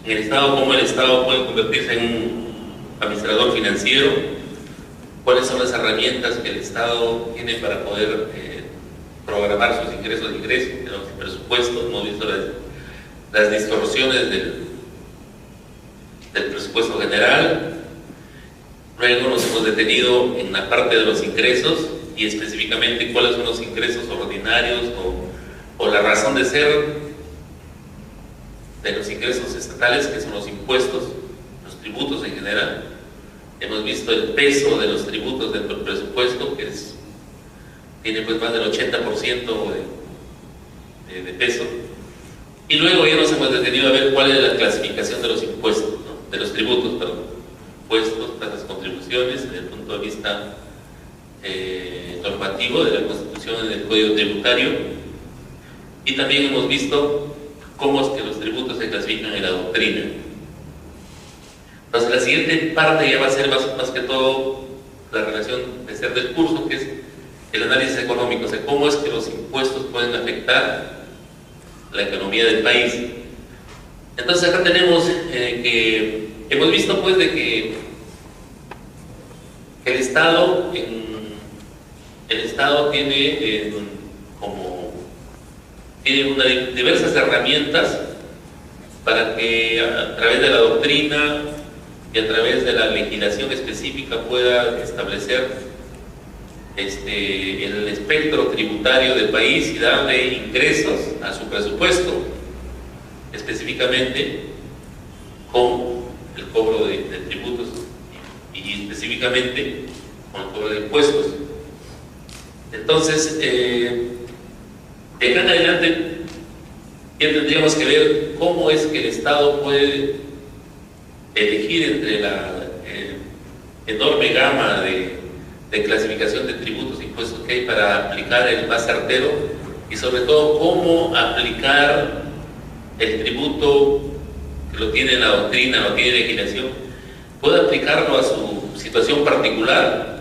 en el Estado, cómo el Estado puede convertirse en un administrador financiero, cuáles son las herramientas que el Estado tiene para poder programar sus ingresos y los presupuestos. Hemos visto las distorsiones del presupuesto general. Luego nos hemos detenido en la parte de los ingresos y específicamente cuáles son los ingresos ordinarios o la razón de ser de los ingresos estatales, que son los impuestos, los tributos en general. Hemos visto el peso de los tributos dentro del presupuesto, que tiene pues más del 80% de peso. Y luego ya nos hemos detenido a ver cuál es la clasificación de los impuestos, ¿no? De los tributos, perdón. Impuestos, tasas, contribuciones, desde el punto de vista normativo de la Constitución y del Código Tributario. Y también hemos visto cómo es que los tributos se clasifican en la doctrina. Entonces la siguiente parte ya va a ser más que todo la relación de ser del curso, que es el análisis económico, o sea, cómo es que los impuestos pueden afectar la economía del país. Entonces acá tenemos que hemos visto pues de que el Estado tiene diversas herramientas para que a través de la doctrina y a través de la legislación específica pueda establecer el espectro tributario del país y darle ingresos a su presupuesto, específicamente con el cobro de tributos y específicamente con el cobro de impuestos. Entonces, de acá en adelante ya tendríamos que ver cómo es que el Estado puede elegir entre la enorme gama de clasificación de tributos e impuestos que hay para aplicar el más certero, y sobre todo cómo aplicar el tributo que lo tiene la doctrina, lo tiene la legislación, puede aplicarlo a su situación particular,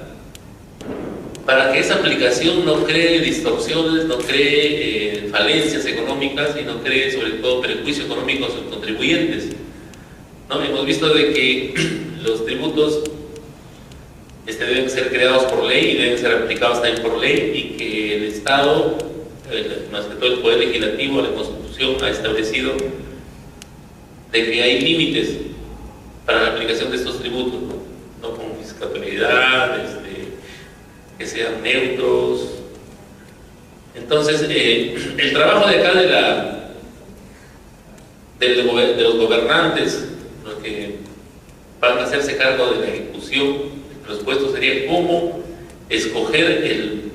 para que esa aplicación no cree distorsiones, no cree falencias económicas y no cree sobre todo perjuicio económico a sus contribuyentes, ¿no? Hemos visto de que los tributos deben ser creados por ley y deben ser aplicados también por ley, y que el Estado, más que todo el Poder Legislativo, la Constitución ha establecido de que hay límites para la aplicación de estos tributos, no con fiscalidad, que sean neutros. Entonces, el trabajo de acá de los gobernantes, los que van a hacerse cargo de la ejecución del presupuesto, sería cómo escoger el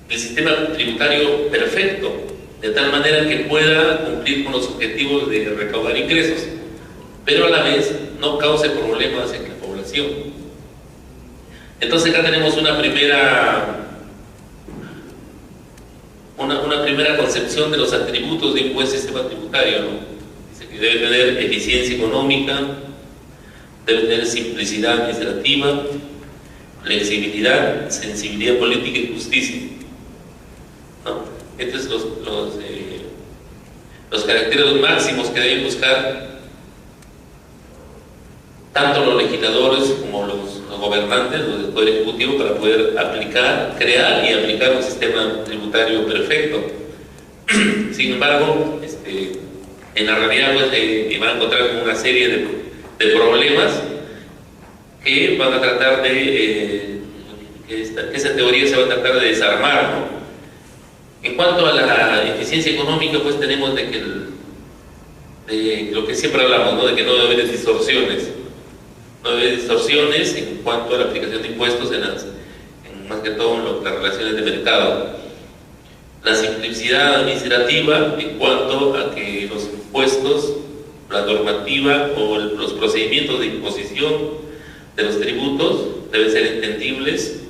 sistema tributario perfecto, de tal manera que pueda cumplir con los objetivos de recaudar ingresos, pero a la vez no cause problemas en la población. Entonces acá tenemos una primera concepción de los atributos de un buen sistema tributario, ¿no? Dice que debe tener eficiencia económica, debe tener simplicidad administrativa, flexibilidad, sensibilidad política y justicia, ¿no? Estos son los caracteres máximos que deben buscar tanto los legisladores como los gobernantes, los del Poder Ejecutivo, para poder crear y aplicar un sistema tributario perfecto. Sin embargo, en la realidad pues, van a encontrar con una serie de problemas que van a tratar que esa teoría se va a tratar de desarmar, ¿no? En cuanto a la eficiencia económica, pues tenemos de lo que siempre hablamos, ¿no? De que no debe haber distorsiones. No debe haber distorsiones en cuanto a la aplicación de impuestos más que todo en las relaciones de mercado. La simplicidad administrativa en cuanto a que los impuestos, la normativa o los procedimientos de imposición de los tributos deben ser entendibles,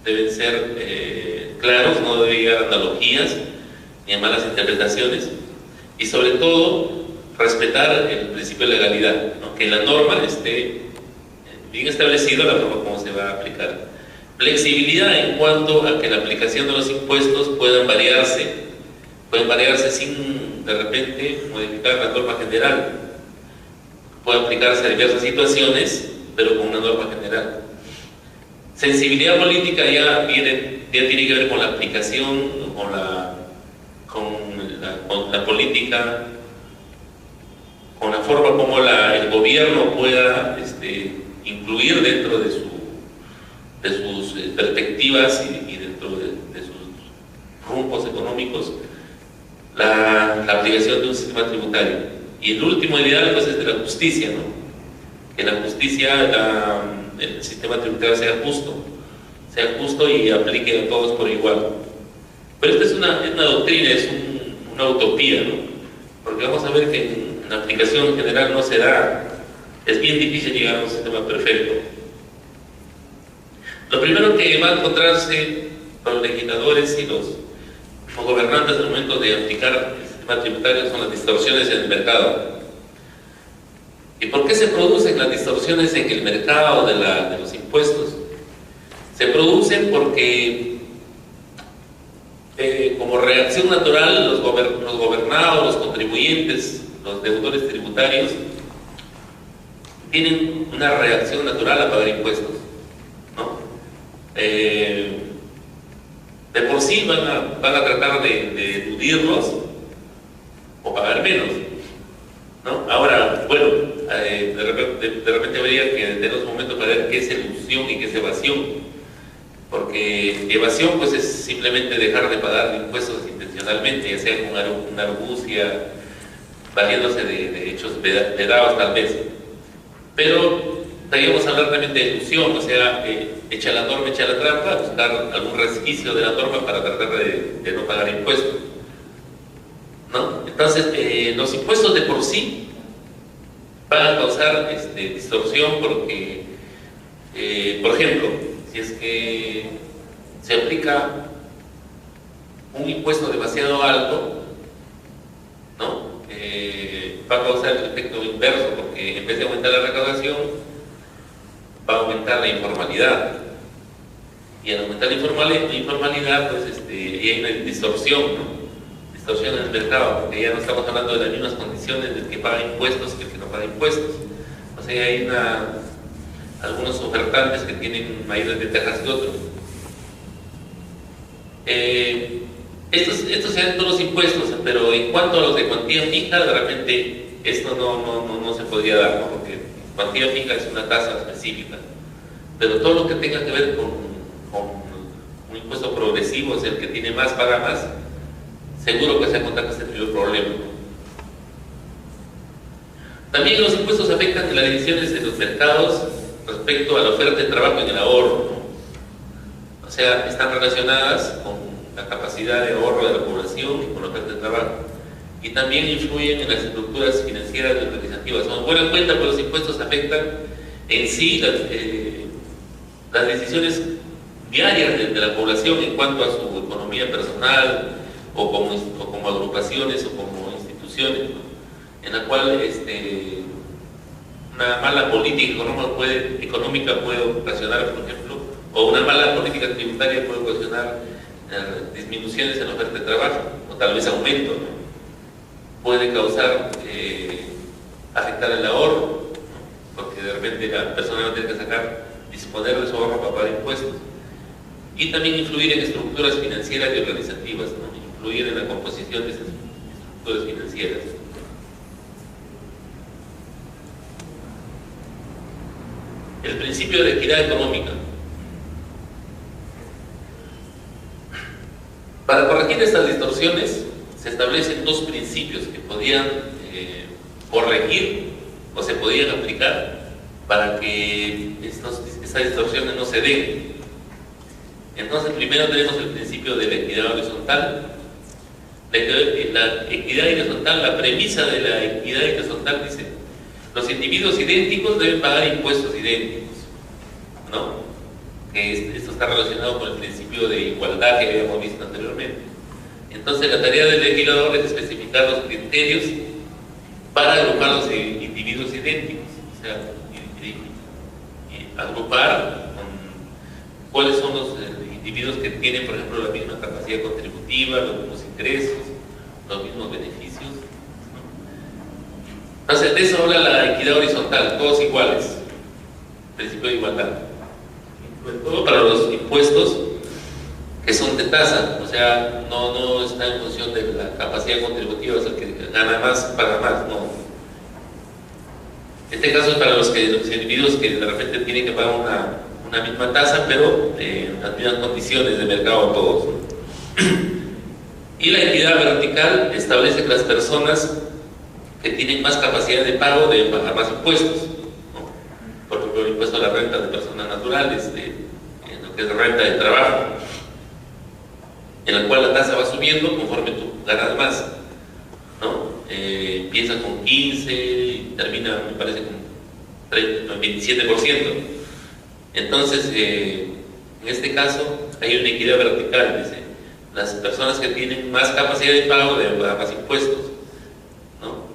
deben ser claros, no debe llegar a analogías ni a malas interpretaciones, y sobre todo respetar el principio de legalidad, ¿no? Que la norma esté bien establecida, la forma como se va a aplicar. Flexibilidad en cuanto a que la aplicación de los impuestos pueden variarse sin de repente modificar la norma general, puede aplicarse a diversas situaciones, pero con una norma general. Sensibilidad política ya tiene que ver con la aplicación, con la política, con la forma como el gobierno pueda incluir dentro de sus perspectivas y dentro de sus rumbos económicos la aplicación de un sistema tributario. Y el último ideal pues es de la justicia, ¿no? Que la justicia, el sistema tributario sea justo y aplique a todos por igual. Pero esta es una doctrina, es una utopía, ¿no? Porque vamos a ver que en la aplicación general no se da, es bien difícil llegar a un sistema perfecto. Lo primero que va a encontrarse con los legisladores y los gobernantes al momento de aplicar el sistema tributario son las distorsiones en el mercado. ¿Y por qué se producen las distorsiones en el mercado de los impuestos? Se producen porque como reacción natural los gobernados, los contribuyentes, los deudores tributarios tienen una reacción natural a pagar impuestos, ¿no? De por sí van a tratar de eludirlos o pagar menos, ¿no? Ahora, bueno, de repente habría que tener un momento para ver qué es elusión y qué es evasión, porque evasión pues es simplemente dejar de pagar impuestos intencionalmente, ya sea con una argucia, valiéndose de hechos vedados tal vez. Pero deberíamos hablar realmente de elusión, o sea, echa la norma, echa la trampa, buscar algún resquicio de la norma para tratar de no pagar impuestos, ¿no? Entonces, los impuestos de por sí van a causar distorsión porque, por ejemplo, si es que se aplica un impuesto demasiado alto, ¿no? Va a causar el efecto inverso, porque en vez de aumentar la recaudación, va a aumentar la informalidad. Y al aumentar la informalidad, pues hay una distorsión, ¿no? Distorsión en el mercado, porque ya no estamos hablando de las mismas condiciones del que paga impuestos que el que no paga impuestos. O sea, hay algunos ofertantes que tienen mayores ventajas que otros. Estos serían todos los impuestos, pero en cuanto a los de cuantía fija, de repente esto no se podría dar, ¿no? Porque cuantía fija es una tasa específica, pero todo lo que tenga que ver con un impuesto progresivo, es el que tiene más paga más, seguro que se encuentra con este primer problema, ¿no? También los impuestos afectan las divisiones de los mercados respecto a la oferta de trabajo en el ahorro, ¿no? O sea, están relacionadas con la capacidad de ahorro de la población y con la oferta de trabajo. Y también influyen en las estructuras financieras y organizativas. Como buena cuenta, pues los impuestos afectan en sí las decisiones diarias de la población en cuanto a su economía personal o como agrupaciones o como instituciones, ¿no? En la cual una mala política económica puede ocasionar, por ejemplo, o una mala política tributaria puede ocasionar disminuciones en la oferta de trabajo, o tal vez aumento, ¿no? Puede causar, afectar el ahorro, ¿no? Porque de repente la persona va a tener que disponer de su ahorro para pagar impuestos. Y también influir en estructuras financieras y organizativas, ¿no? Influir en la composición de esas estructuras financieras. El principio de equidad económica. Para corregir estas distorsiones, se establecen dos principios que podían corregir o se podían aplicar para que estas distorsiones no se den. Entonces, primero tenemos el principio de la equidad horizontal. La equidad horizontal, la premisa de la equidad horizontal dice: los individuos idénticos deben pagar impuestos idénticos, ¿no? Esto está relacionado con el principio de igualdad que habíamos visto anteriormente. Entonces, la tarea del legislador es especificar los criterios para agrupar los individuos idénticos, o sea, agrupar cuáles son los individuos que tienen, por ejemplo, la misma capacidad contributiva, los mismos ingresos, los mismos beneficios, ¿no? Entonces, de eso habla la equidad horizontal, todos iguales, principio de igualdad. Sobre todo para los impuestos que son de tasa, o sea, no está en función de la capacidad contributiva, o sea, que gana más, paga más, no. En este caso es para los individuos que de repente tienen que pagar una misma tasa, pero en las mismas condiciones de mercado todos, ¿no? Y la equidad vertical establece que las personas que tienen más capacidad de pago deben pagar más impuestos, ¿no? Por ejemplo, el impuesto a la renta de personas naturales, en lo que es renta de trabajo, en la cual la tasa va subiendo conforme tú ganas más, ¿no? Empieza con 15 y termina, me parece, con 27%. Entonces, en este caso, hay una equidad vertical, dice: las personas que tienen más capacidad de pago deben pagar más impuestos, ¿no?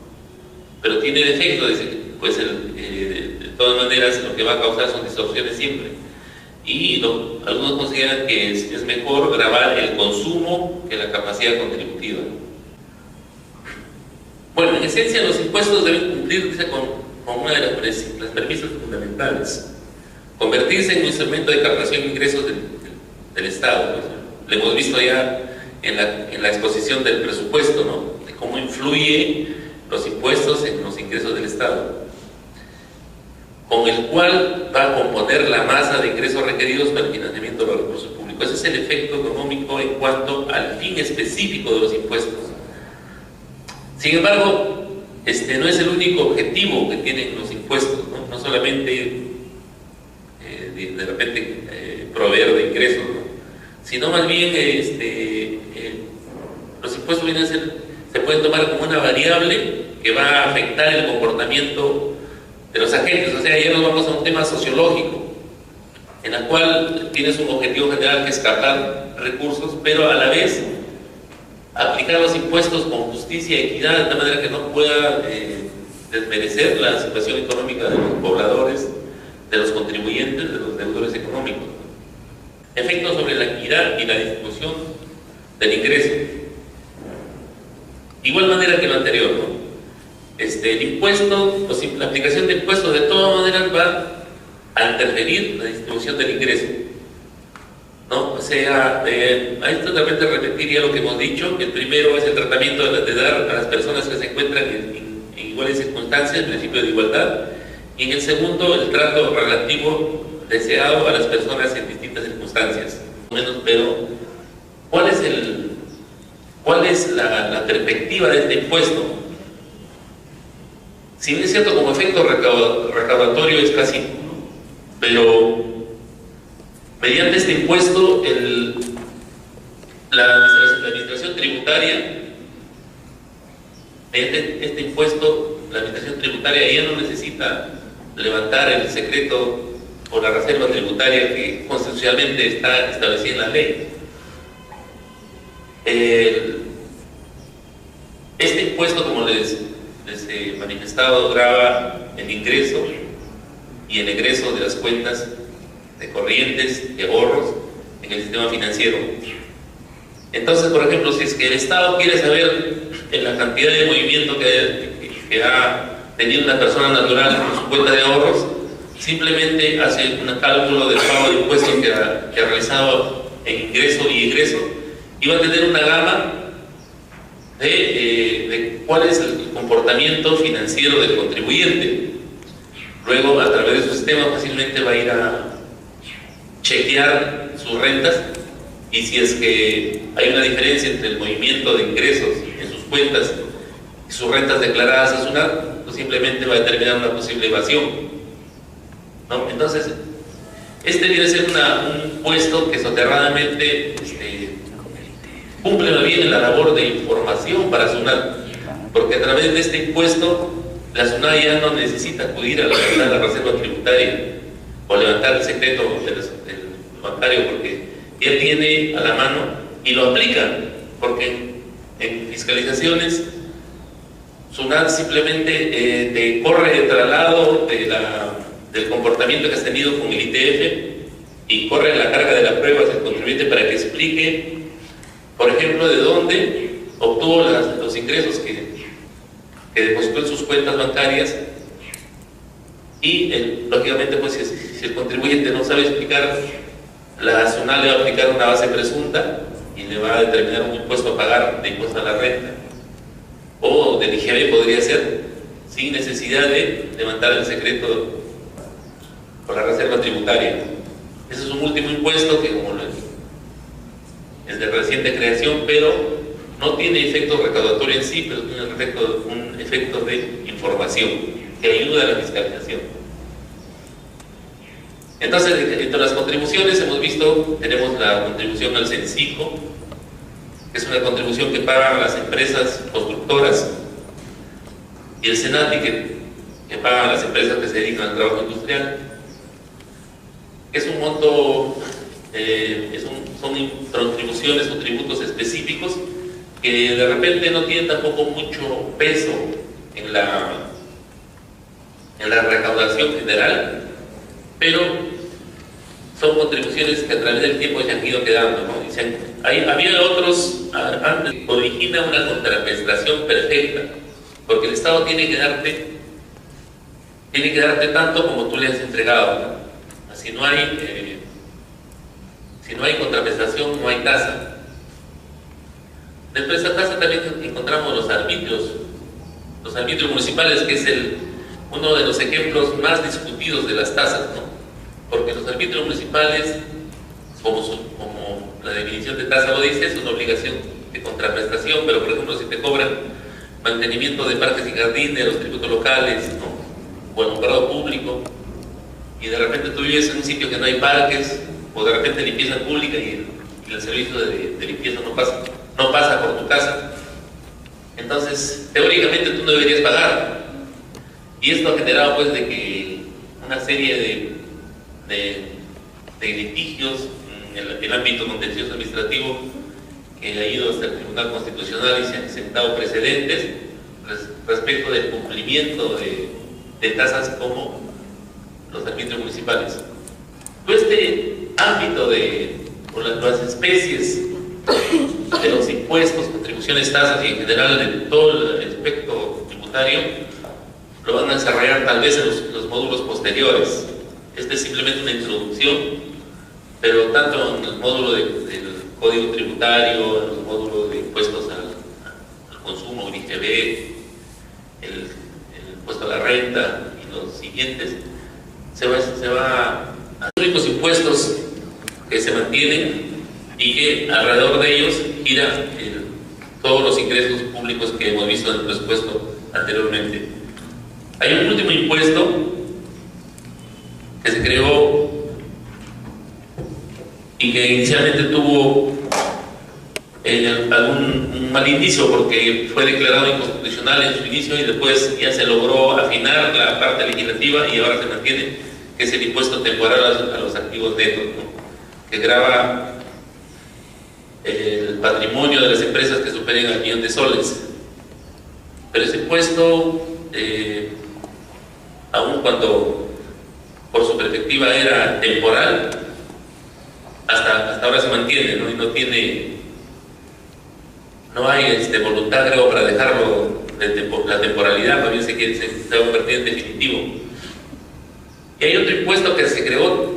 Pero tiene defecto, dice, pues de todas maneras lo que va a causar son distorsiones siempre. Y algunos consideran que es mejor gravar el consumo que la capacidad contributiva. Bueno, en esencia, los impuestos deben cumplir, dice, con una de las premisas fundamentales: convertirse en un instrumento de captación de ingresos del Estado. Pues, lo hemos visto ya en la exposición del presupuesto, ¿no? De cómo influye los impuestos en los ingresos del Estado, con el cual va a componer la masa de ingresos requeridos para el financiamiento de los recursos públicos. Ese es el efecto económico en cuanto al fin específico de los impuestos. Sin embargo, no es el único objetivo que tienen los impuestos, ¿no? No solamente de repente proveer de ingresos, ¿no? Sino más bien los impuestos vienen a ser, se pueden tomar como una variable que va a afectar el comportamiento de los agentes. O sea, ya nos vamos a un tema sociológico, en el cual tienes un objetivo general que es captar recursos, pero a la vez aplicar los impuestos con justicia y equidad, de tal manera que no pueda desmerecer la situación económica de los pobladores, de los contribuyentes, de los deudores económicos. Efectos sobre la equidad y la distribución del ingreso. De igual manera que lo anterior, ¿no? El impuesto, la aplicación de impuestos de todas maneras va a interferir la distribución del ingreso, ¿no? O sea, a esto también repetiría lo que hemos dicho. El primero es el tratamiento de dar a las personas que se encuentran en iguales circunstancias, el principio de igualdad, y en el segundo, el trato relativo deseado a las personas en distintas circunstancias. Pero, ¿cuál es la perspectiva de este impuesto? Si bien es cierto, como efecto recaudatorio es casi, pero mediante este impuesto la administración tributaria, mediante este impuesto, la administración tributaria ya no necesita levantar el secreto o la reserva tributaria que constitucionalmente está establecida en la ley. Este impuesto, como les he manifestado, grava el ingreso y el egreso de las cuentas de corrientes, de ahorros en el sistema financiero. Entonces, por ejemplo, si es que el Estado quiere saber la cantidad de movimiento que ha tenido una persona natural en su cuenta de ahorros, simplemente hace un cálculo del pago de impuestos que ha realizado en ingreso y egreso, y va a tener una gama de cuál es el comportamiento financiero del contribuyente. Luego, a través de su sistema, fácilmente va a ir a chequear sus rentas, y si es que hay una diferencia entre el movimiento de ingresos en sus cuentas y sus rentas declaradas a SUNAT, pues simplemente va a determinar una posible evasión, ¿no? Entonces, este viene a ser un impuesto que soterradamente cumple muy bien en la labor de información para SUNAT, porque a través de este impuesto la SUNAT ya no necesita acudir a levantar la reserva tributaria o levantar el secreto del bancario, porque ya tiene a la mano y lo aplica, porque en fiscalizaciones SUNAT simplemente te corre el traslado del comportamiento que has tenido con el ITF y corre la carga de la prueba del contribuyente para que explique, por ejemplo, de dónde obtuvo los ingresos que depositó en sus cuentas bancarias, y lógicamente, pues si el contribuyente no sabe explicar, la SUNAT le va a aplicar una base presunta y le va a determinar un impuesto a pagar de impuesto a la renta, o del IGB podría ser, sin necesidad de levantar el secreto por la reserva tributaria. Ese es un último impuesto que, como es de reciente creación, pero no tiene efecto recaudatorio en sí, pero tiene un efecto de información que ayuda a la fiscalización. Entonces, entre las contribuciones hemos visto, tenemos la contribución al CENSICO, que es una contribución que pagan las empresas constructoras, y el SENATI, que pagan las empresas que se dedican al trabajo industrial. Es un monto, son contribuciones o tributos específicos que de repente no tienen tampoco mucho peso en la recaudación general, pero son contribuciones que a través del tiempo se han ido quedando, ¿no? Había otros, antes, origina una contraprestación perfecta, porque el Estado tiene que darte tanto como tú le has entregado, ¿no? Si no hay contraprestación, no hay tasa. Después de esa tasa también encontramos los arbitrios municipales, que es uno de los ejemplos más discutidos de las tasas, ¿no? Porque los arbitrios municipales, como la definición de tasa lo dice, es una obligación de contraprestación, pero por ejemplo, si te cobran mantenimiento de parques y jardines, los tributos locales, ¿no? O alumbrado público, y de repente tú vives en un sitio que no hay parques, o de repente limpieza pública y el servicio de limpieza no pasa por tu casa, entonces teóricamente tú no deberías pagar. Y esto ha generado, pues, de que una serie de litigios en el ámbito contencioso administrativo, que ha ido hasta el Tribunal Constitucional, y se han sentado precedentes respecto del cumplimiento de tasas como los arbitrios municipales. Todo este ámbito o las especies de los impuestos, contribuciones, tasas y en general de todo el espectro tributario, lo van a desarrollar tal vez en los módulos posteriores. Este es simplemente una introducción, pero tanto en el módulo del Código Tributario, en los módulos de impuestos al consumo, el IGB, impuesto a la renta y los siguientes, se va a los únicos impuestos que se mantienen y que alrededor de ellos gira todos los ingresos públicos que hemos visto en el presupuesto anteriormente. Hay un último impuesto que se creó y que inicialmente tuvo algún mal inicio porque fue declarado inconstitucional en su inicio y después ya se logró afinar la parte legislativa y ahora se mantiene, que es el impuesto temporal a los activos netos, ¿no? Que grava el patrimonio de las empresas que superen al millón de soles. Pero ese impuesto, aun cuando por su perspectiva era temporal, hasta ahora se mantiene, ¿no? Y no hay voluntad, creo, para dejarlo la temporalidad, también se va a convertir en definitivo. Y hay otro impuesto que se creó,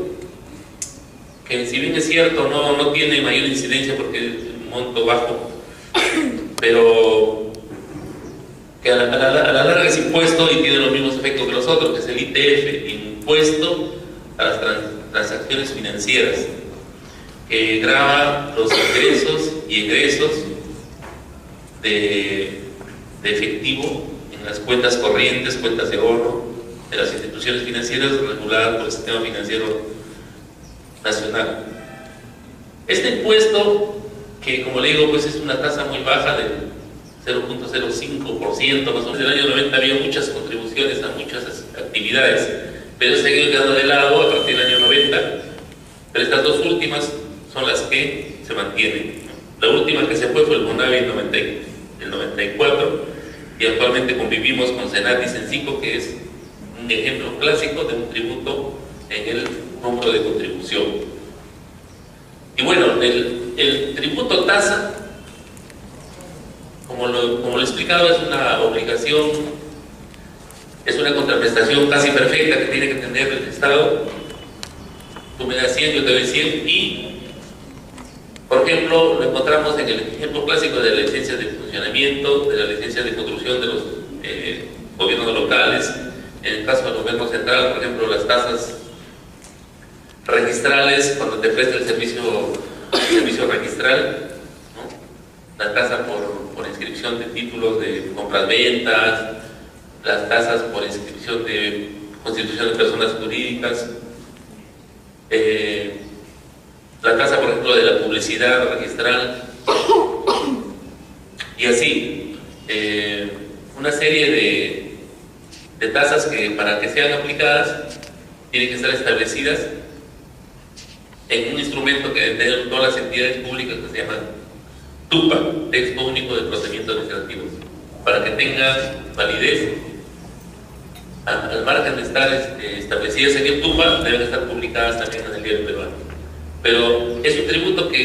que si bien es cierto no tiene mayor incidencia porque es un monto bajo, pero que a la larga es impuesto y tiene los mismos efectos que los otros, que es el ITF, impuesto a las transacciones financieras, que grava los ingresos y egresos de efectivo en las cuentas corrientes, cuentas de ahorro de las instituciones financieras reguladas por el sistema financiero nacional. Este impuesto, que como le digo, pues es una tasa muy baja del 0.05%, más o menos. En el año 90 había muchas contribuciones a muchas actividades, pero se ha ido quedando de lado a partir del año 90, pero estas dos últimas son las que se mantienen. La última que se fue el Bonavi en el 94, y actualmente convivimos con Senat y Cencico, que es un ejemplo clásico de un tributo en el rubro de contribución. Y bueno, el tributo tasa, como lo he explicado, es una obligación, es una contraprestación casi perfecta que tiene que tener el Estado. Tú me das 100, yo te doy 100, y por ejemplo, lo encontramos en el ejemplo clásico de la licencia de funcionamiento, de la licencia de construcción de los gobiernos locales. En el caso del gobierno central, por ejemplo, las tasas registrales, cuando te presta el servicio registral, ¿no? La tasa por inscripción de títulos de compras-ventas, las tasas por inscripción de constitución de personas jurídicas, la tasa, por ejemplo, de la publicidad registral, y así una serie de tasas que, para que sean aplicadas, tienen que estar establecidas en un instrumento que deben todas las entidades públicas, que se llama TUPA, Texto Único de Procedimientos Administrativos, para que tenga validez. Al margen de estar establecidas en el TUPA, deben estar publicadas también en el diario peruano. Pero es un tributo que